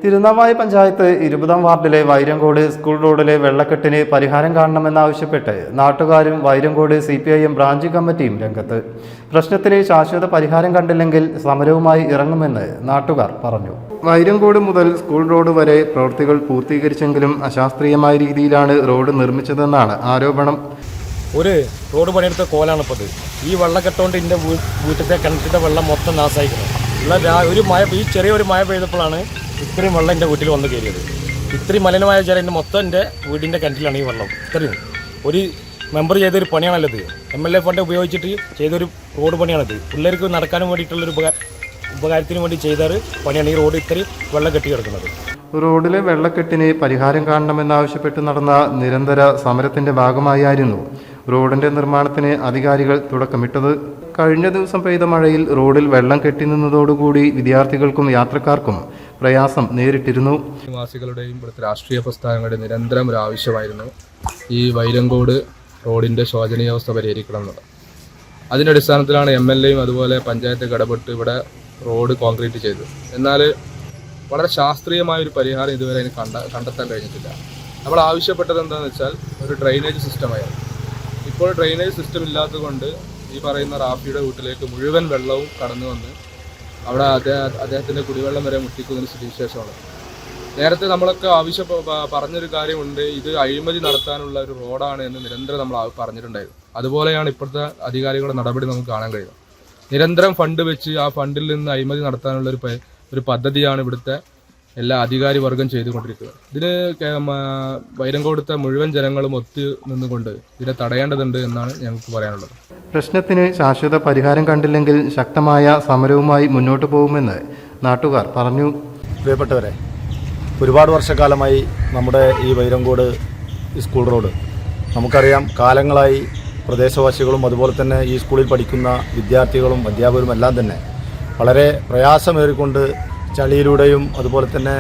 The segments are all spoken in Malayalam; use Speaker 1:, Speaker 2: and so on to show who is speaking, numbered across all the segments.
Speaker 1: തിരുനാവായ പഞ്ചായത്ത് 20-ാം വാർഡിലെ വൈരങ്കോട് സ്കൂൾ റോഡിലെ വെള്ളക്കെട്ടിന് പരിഹാരം കാണണമെന്നാവശ്യപ്പെട്ട് നാട്ടുകാരും വൈരങ്കോട് CPIM ബ്രാഞ്ച് കമ്മിറ്റിയും രംഗത്ത്. പ്രശ്നത്തിന് ശാശ്വത പരിഹാരം കണ്ടില്ലെങ്കിൽ സമരവുമായി ഇറങ്ങുമെന്ന് നാട്ടുകാർ പറഞ്ഞു. വൈരങ്കോട് മുതൽ സ്കൂൾ റോഡ് വരെ പ്രവൃത്തികൾ പൂർത്തീകരിച്ചെങ്കിലും അശാസ്ത്രീയമായ രീതിയിലാണ് റോഡ് നിർമ്മിച്ചതെന്നാണ് ആരോപണം.
Speaker 2: ഒരു റോഡ് പണിയെടുത്ത കോലാണിപ്പത്. ഈ വെള്ളക്കെട്ടുകൊണ്ട് എൻ്റെ വീട്ടിലത്തെ കിണറ്റിൻ്റെ വെള്ളം മൊത്തം നാശമായിരിക്കണം. ഒരു മഴ, ഈ ചെറിയൊരു മഴ പെയ്തപ്പോഴാണ് ഇത്രയും വെള്ളം എൻ്റെ വീട്ടിൽ വന്ന് കയറിയത്. ഇത്രയും മലിനമായ ജലം എൻ്റെ മൊത്തം എൻ്റെ വീടിൻ്റെ കിണറ്റിലാണ് ഈ വെള്ളം. ഇത്രയും ഒരു മെമ്പർ ചെയ്തൊരു പണിയാണല്ലത്. MLA ഫണ്ട് ഉപയോഗിച്ചിട്ട് ചെയ്തൊരു റോഡ് പണിയാണിത്. പിള്ളേർക്ക് നടക്കാനും വേണ്ടിയിട്ടുള്ളൊരു ഉപകാരത്തിന് വേണ്ടി ചെയ്തൊരു പണിയാണ് ഈ റോഡ് ഇത്രയും വെള്ളം കെട്ടി കിടക്കുന്നത്.
Speaker 1: റോഡിലെ വെള്ളക്കെട്ടിന് പരിഹാരം കാണണമെന്നാവശ്യപ്പെട്ട് നടന്ന നിരന്തര സമരത്തിന്റെ ഭാഗമായായിരുന്നു റോഡിന്റെ നിർമ്മാണത്തിന് അധികാരികൾ തുടക്കമിട്ടത്. കഴിഞ്ഞ ദിവസം പെയ്ത മഴയിൽ റോഡിൽ വെള്ളം കെട്ടിനിന്നതോടുകൂടി വിദ്യാർത്ഥികൾക്കും യാത്രക്കാർക്കും പ്രയാസം നേരിട്ടിരുന്നു.
Speaker 3: നിവാസികളുടെയും ഇവിടുത്തെ രാഷ്ട്രീയ പ്രസ്ഥാനങ്ങളുടെയും നിരന്തരം ഒരു ആവശ്യമായിരുന്നു ഈ വൈരങ്കോട് റോഡിൻ്റെ ശോചനീയാവസ്ഥ പരിഹരിക്കണമെന്നത്. അതിൻ്റെ അടിസ്ഥാനത്തിലാണ് MLAയും അതുപോലെ പഞ്ചായത്ത് ഇടപെട്ട് ഇവിടെ റോഡ് കോൺക്രീറ്റ് ചെയ്തത്. എന്നാൽ വളരെ ശാസ്ത്രീയമായൊരു പരിഹാരം ഇതുവരെ അതിന് കണ്ടെത്താൻ കഴിഞ്ഞിട്ടില്ല. നമ്മൾ ആവശ്യപ്പെട്ടത് എന്താണെന്ന് വെച്ചാൽ ഒരു ഡ്രെയിനേജ് സിസ്റ്റമായിരുന്നു. ഇപ്പോൾ ഡ്രെയിനേജ് സിസ്റ്റം ഇല്ലാത്തതുകൊണ്ട് ഈ പറയുന്ന റാഫിയുടെ വീട്ടിലേക്ക് മുഴുവൻ വെള്ളവും കടന്നു വന്ന് അവിടെ അദ്ദേഹത്തിൻ്റെ കുടിവെള്ളം വരെ മുട്ടിക്കുന്നൊരു സ്ഥിതിവിശേഷമാണ്. നേരത്തെ നമ്മളൊക്കെ പറഞ്ഞൊരു കാര്യമുണ്ട്, ഇത് അഴിമതി നടത്താനുള്ള ഒരു റോഡാണ് എന്ന് നിരന്തരം നമ്മൾ പറഞ്ഞിട്ടുണ്ടായിരുന്നു. അതുപോലെയാണ് ഇപ്പോഴത്തെ അധികാരികളുടെ നടപടി നമുക്ക് കാണാൻ കഴിയുന്നത്. നിരന്തരം ഫണ്ട് വെച്ച് ആ ഫണ്ടിൽ നിന്ന് അഴിമതി നടത്താനുള്ള ഒരു പദ്ധതിയാണ് ഇവിടുത്തെ എല്ലാ അധികാരി വർഗം ചെയ്തുകൊണ്ടിരിക്കുന്നത്. ഇതിന് വൈരങ്കോടുത്തെ മുഴുവൻ ജനങ്ങളും ഒത്തു നിന്നുകൊണ്ട് ഇതിനെ തടയേണ്ടതുണ്ട് എന്നാണ് ഞങ്ങൾക്ക് പറയാനുള്ളത്.
Speaker 1: പ്രശ്നത്തിന് ശാശ്വത പരിഹാരം കണ്ടില്ലെങ്കിൽ ശക്തമായ സമരവുമായി മുന്നോട്ട് പോകുമെന്ന് നാട്ടുകാർ പറഞ്ഞു.
Speaker 4: പ്രിയപ്പെട്ടവരെ, ഒരുപാട് വർഷക്കാലമായി നമ്മുടെ ഈ വൈരങ്കോട് സ്കൂൾ റോഡ് നമുക്കറിയാം. കാലങ്ങളായി പ്രദേശവാസികളും അതുപോലെ തന്നെ ഈ സ്കൂളിൽ പഠിക്കുന്ന വിദ്യാർത്ഥികളും അധ്യാപകരും എല്ലാം തന്നെ വളരെ പ്രയാസമേറിക്കൊണ്ട് ചളിയിലൂടെയും അതുപോലെ തന്നെ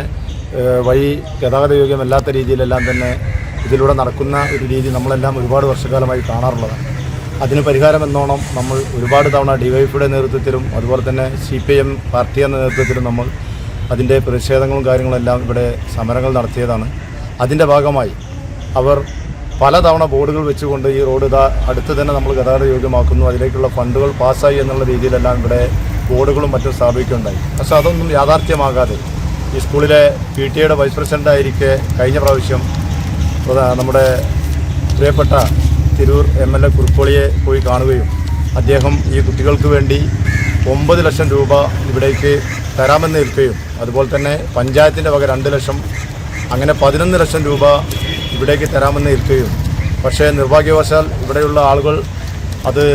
Speaker 4: വഴി ഗതാഗതയോഗ്യമല്ലാത്ത രീതിയിലെല്ലാം തന്നെ ഇതിലൂടെ നടക്കുന്ന ഒരു രീതി നമ്മളെല്ലാം ഒരുപാട് വർഷക്കാലമായി കാണാറുള്ളതാണ്. അതിന് പരിഹാരം എന്നോണം നമ്മൾ ഒരുപാട് തവണ DYFIയുടെ നേതൃത്വത്തിലും അതുപോലെ തന്നെ CPIM പാർട്ടി എന്ന നേതൃത്വത്തിലും നമ്മൾ അതിൻ്റെ പ്രതിഷേധങ്ങളും കാര്യങ്ങളെല്ലാം ഇവിടെ സമരങ്ങൾ നടത്തിയതാണ്. അതിൻ്റെ ഭാഗമായി അവർ പലതവണ ബോർഡുകൾ വെച്ചുകൊണ്ട് ഈ റോഡ് അടുത്ത് തന്നെ നമ്മൾ ഗതാഗത യോഗ്യമാക്കുന്നു, അതിലേക്കുള്ള ഫണ്ടുകൾ പാസ്സായി എന്നുള്ള രീതിയിലെല്ലാം ഇവിടെ ബോർഡുകളും മറ്റും സ്ഥാപിക്കുകയുണ്ടായി. പക്ഷെ അതൊന്നും യാഥാർത്ഥ്യമാകാതെ ഈ സ്കൂളിലെ PTA വൈസ് പ്രസിഡൻ്റായിരിക്കെ കഴിഞ്ഞ പ്രാവശ്യം നമ്മുടെ പ്രിയപ്പെട്ട തിരൂർ MLA കുറുക്കോളിയെ പോയി കാണുകയും അദ്ദേഹം ഈ കുട്ടികൾക്ക് വേണ്ടി 9 ലക്ഷം രൂപ ഇവിടേക്ക് തരാമെന്ന് ഏൽക്കുകയും അതുപോലെ തന്നെ പഞ്ചായത്തിൻ്റെ വക 2 ലക്ഷം അങ്ങനെ 11 ലക്ഷം രൂപ ഇവിടേക്ക് തരാമെന്ന് ഏൽക്കുകയും പക്ഷേ നിർഭാഗ്യവശാൽ ഇവിടെയുള്ള ആളുകൾ അത്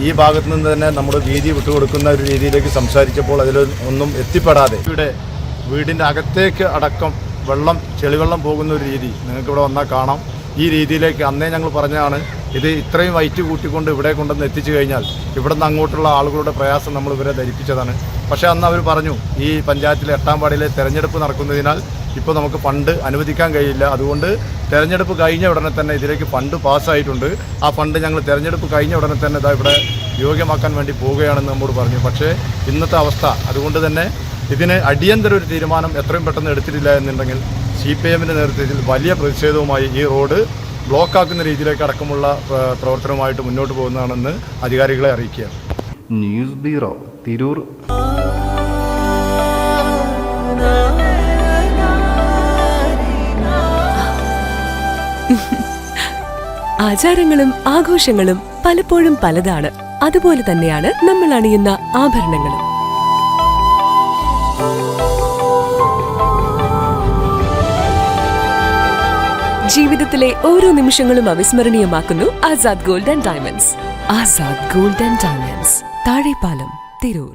Speaker 4: ഈ ഭാഗത്തു നിന്ന് തന്നെ നമ്മുടെ വീതി വിട്ടുകൊടുക്കുന്ന ഒരു രീതിയിലേക്ക് സംസാരിച്ചപ്പോൾ അതിലൊന്നും എത്തിപ്പെടാതെ ഇവിടെ വീടിൻ്റെ അകത്തേക്ക് അടക്കം ചെളിവെള്ളം പോകുന്ന ഒരു രീതി നിങ്ങൾക്കിവിടെ വന്നാൽ കാണാം. ഈ രീതിയിലേക്ക് അന്നേ ഞങ്ങൾ പറഞ്ഞതാണ്, ഇത് ഇത്രയും വൈറ്റ് കൂട്ടിക്കൊണ്ട് ഇവിടെ കൊണ്ടുവന്ന് എത്തിച്ചു കഴിഞ്ഞാൽ ഇവിടെ നിന്ന് അങ്ങോട്ടുള്ള ആളുകളുടെ പ്രയാസം നമ്മൾ ഇവരെ ധരിപ്പിച്ചതാണ്. പക്ഷേ അന്ന് അവർ പറഞ്ഞു, ഈ പഞ്ചായത്തിലെ 8-ാം വാർഡിലെ തെരഞ്ഞെടുപ്പ് നടക്കുന്നതിനാൽ ഇപ്പോൾ നമുക്ക് ഫണ്ട് അനുവദിക്കാൻ കഴിയില്ല, അതുകൊണ്ട് തെരഞ്ഞെടുപ്പ് കഴിഞ്ഞ ഉടനെ തന്നെ ഇതിലേക്ക് ഫണ്ട് പാസ്സായിട്ടുണ്ട്, ആ ഫണ്ട് ഞങ്ങൾ തെരഞ്ഞെടുപ്പ് കഴിഞ്ഞ ഉടനെ തന്നെ ഇവിടെ യോഗ്യമാക്കാൻ വേണ്ടി പോവുകയാണെന്ന് നമ്മോട് പറഞ്ഞു. പക്ഷേ ഇന്നത്തെ അവസ്ഥ അതുകൊണ്ട് തന്നെ ഇതിന് അടിയന്തര ഒരു തീരുമാനം എത്രയും പെട്ടെന്ന് എടുത്തിട്ടില്ല എന്നുണ്ടെങ്കിൽ CPIMൻ്റെ നേതൃത്വത്തിൽ വലിയ പ്രതിഷേധവുമായി ഈ റോഡ് ബ്ലോക്കാക്കുന്ന രീതിയിലേക്ക് അടക്കമുള്ള പ്രവർത്തനവുമായിട്ട് മുന്നോട്ട് പോകുന്നതാണെന്ന് അധികാരികളെ അറിയിക്കുക.
Speaker 1: News bureau, Tirur.
Speaker 5: ആചാരങ്ങളും ആഘോഷങ്ങളും പലപ്പോഴും പലതാണ്. അതുപോലെ തന്നെയാണ് നമ്മൾ അണിയുന്ന ആഭരണങ്ങളും. ജീവിതത്തിലെ ഓരോ നിമിഷങ്ങളും അവിസ്മരണീയമാക്കുന്നു Azad gold and diamonds. Azad gold and diamonds, Thazhepalam, Tirur.